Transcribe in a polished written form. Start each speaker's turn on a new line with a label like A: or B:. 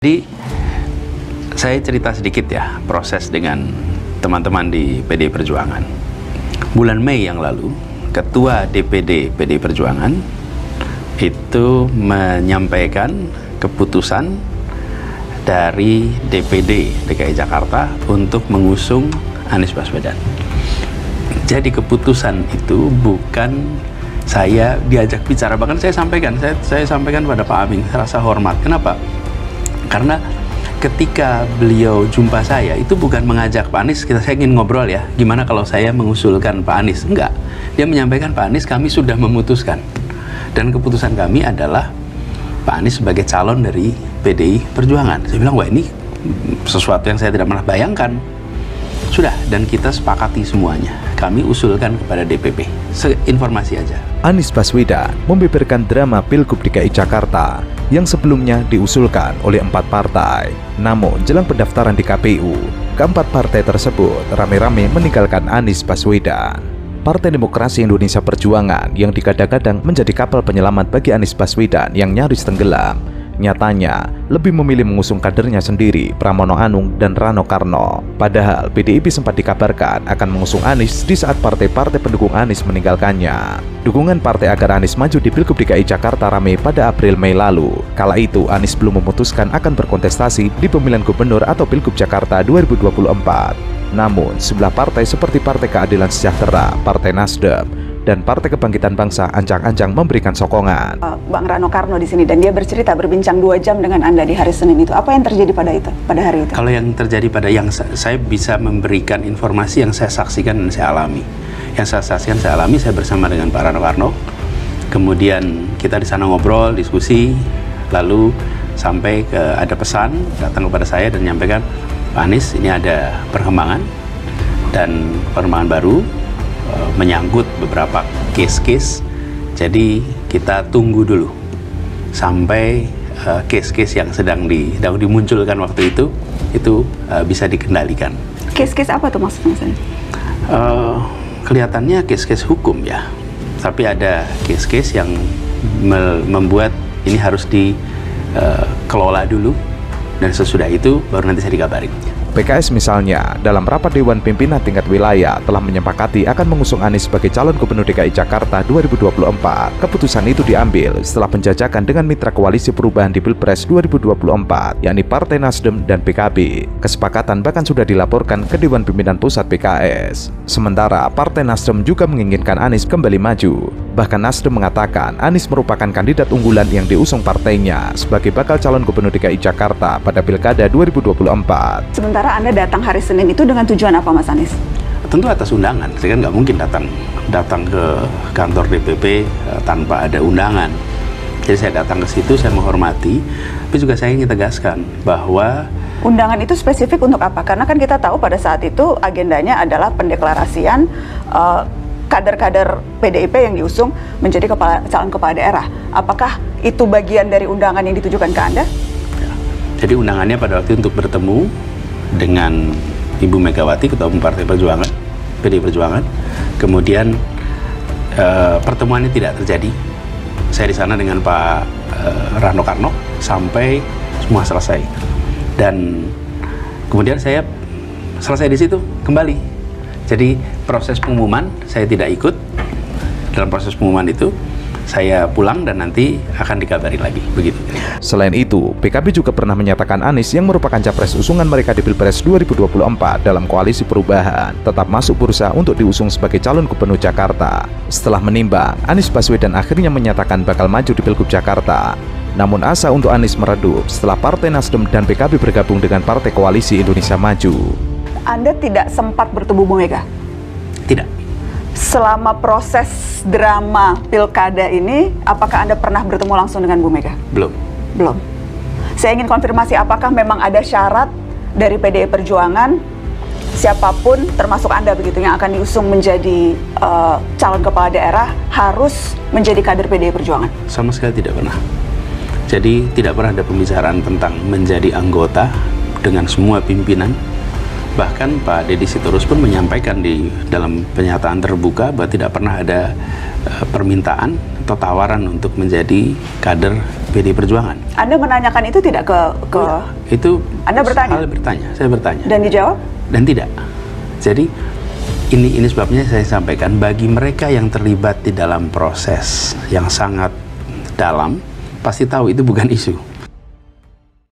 A: Jadi saya cerita sedikit ya proses dengan teman-teman di PDI Perjuangan. Bulan Mei yang lalu, Ketua DPD PDI Perjuangan itu menyampaikan keputusan dari DPD DKI Jakarta untuk mengusung Anies Baswedan. Jadi keputusan itu bukan saya diajak bicara, bahkan saya sampaikan pada Pak Aming, saya rasa hormat. Kenapa? Karena ketika beliau jumpa saya, itu bukan mengajak Pak Anies, saya ingin ngobrol ya, gimana kalau saya mengusulkan Pak Anies. Enggak, dia menyampaikan, Pak Anies, kami sudah memutuskan. Dan keputusan kami adalah Pak Anies sebagai calon dari PDI Perjuangan. Saya bilang, wah ini sesuatu yang saya tidak pernah bayangkan. Sudah, dan kita sepakati semuanya. Kami usulkan kepada DPP. Informasi aja.
B: Anies Baswedan membeberkan drama Pilgub DKI Jakarta yang sebelumnya diusulkan oleh 4 partai. Namun, jelang pendaftaran di KPU, keempat partai tersebut rame-rame meninggalkan Anies Baswedan. Partai Demokrasi Indonesia Perjuangan yang digadang-gadang menjadi kapal penyelamat bagi Anies Baswedan yang nyaris tenggelam, nyatanya lebih memilih mengusung kadernya sendiri, Pramono Anung dan Rano Karno. Padahal PDIP sempat dikabarkan akan mengusung Anies di saat partai-partai pendukung Anies meninggalkannya. Dukungan partai agar Anies maju di Pilgub DKI Jakarta ramai pada April-Mei lalu. Kala itu Anies belum memutuskan akan berkontestasi di pemilihan gubernur atau Pilgub Jakarta 2024. Namun, sebelah partai seperti Partai Keadilan Sejahtera, Partai Nasdem, dan Partai Kebangkitan Bangsa ancang-ancang memberikan sokongan.
C: Bang Rano Karno di sini, dan dia bercerita berbincang 2 jam dengan Anda di hari Senin itu. Apa yang terjadi pada hari itu?
A: Kalau yang terjadi pada saya bisa memberikan informasi yang saya saksikan dan saya alami. Yang saya saksikan, saya alami, saya bersama dengan Pak Rano Karno. Kemudian kita di sana ngobrol, diskusi, lalu sampai ada pesan datang kepada saya dan menyampaikan, Pak Anies, ini ada perkembangan dan perkembangan baru menyangkut beberapa case-case. Jadi kita tunggu dulu sampai case-case yang sedang dimunculkan waktu itu bisa dikendalikan.
C: Case-case apa tuh maksudnya?
A: Kelihatannya case-case hukum ya, tapi ada case-case yang membuat ini harus dikelola dulu, dan sesudah itu baru nanti saya dikabarin.
B: PKS misalnya, dalam rapat Dewan Pimpinan tingkat wilayah telah menyepakati akan mengusung Anies sebagai calon gubernur DKI Jakarta 2024. Keputusan itu diambil setelah penjajakan dengan mitra koalisi perubahan di Pilpres 2024, yakni Partai Nasdem dan PKB. Kesepakatan bahkan sudah dilaporkan ke Dewan Pimpinan Pusat PKS. Sementara Partai Nasdem juga menginginkan Anies kembali maju. Bahkan Nasdem mengatakan Anies merupakan kandidat unggulan yang diusung partainya sebagai bakal calon gubernur DKI Jakarta pada Pilkada 2024.
C: Sementara Anda datang hari Senin itu dengan tujuan apa, Mas Anies?
A: Tentu atas undangan. Saya kan nggak mungkin datang ke kantor DPP tanpa ada undangan. Jadi saya datang ke situ, saya menghormati, tapi juga saya ingin tegaskan bahwa
C: undangan itu spesifik untuk apa? Karena kan kita tahu pada saat itu agendanya adalah pendeklarasian kader-kader PDIP yang diusung menjadi calon kepala daerah. Apakah itu bagian dari undangan yang ditujukan ke Anda?
A: Ya. Jadi undangannya pada waktu itu untuk bertemu dengan Ibu Megawati, Ketua Umum Partai Perjuangan, PDI Perjuangan. Kemudian pertemuannya tidak terjadi. Saya di sana dengan Pak Rano Karno sampai semua selesai. Dan kemudian saya selesai di situ kembali. Jadi proses pengumuman saya tidak ikut. Dalam proses pengumuman itu saya pulang dan nanti akan dikabarin lagi, begitu.
B: Selain itu, PKB juga pernah menyatakan Anies yang merupakan capres usungan mereka di Pilpres 2024 dalam koalisi perubahan tetap masuk bursa untuk diusung sebagai calon gubernur Jakarta. Setelah menimbang, Anies Baswedan akhirnya menyatakan bakal maju di Pilgub Jakarta. Namun asa untuk Anies meredup setelah Partai Nasdem dan PKB bergabung dengan Partai Koalisi Indonesia Maju.
C: Anda tidak sempat bertemu Bu Mega?
A: Tidak.
C: Selama proses drama pilkada ini, apakah Anda pernah bertemu langsung dengan Bu Mega?
A: Belum.
C: Saya ingin konfirmasi, apakah memang ada syarat dari PDI Perjuangan, siapapun termasuk Anda begitu yang akan diusung menjadi calon kepala daerah harus menjadi kader PDI Perjuangan?
A: Sama sekali tidak pernah. Jadi tidak pernah ada pembicaraan tentang menjadi anggota dengan semua pimpinan. Bahkan Pak Deddy Sitorus pun menyampaikan di dalam pernyataan terbuka bahwa tidak pernah ada permintaan atau tawaran untuk menjadi kader PD Perjuangan.
C: Anda menanyakan itu tidak ke
A: Itu
C: Anda bertanya?
A: Saya bertanya.
C: Dan dijawab?
A: Dan tidak. Jadi ini sebabnya saya sampaikan, bagi mereka yang terlibat di dalam proses yang sangat dalam, pasti tahu itu bukan isu.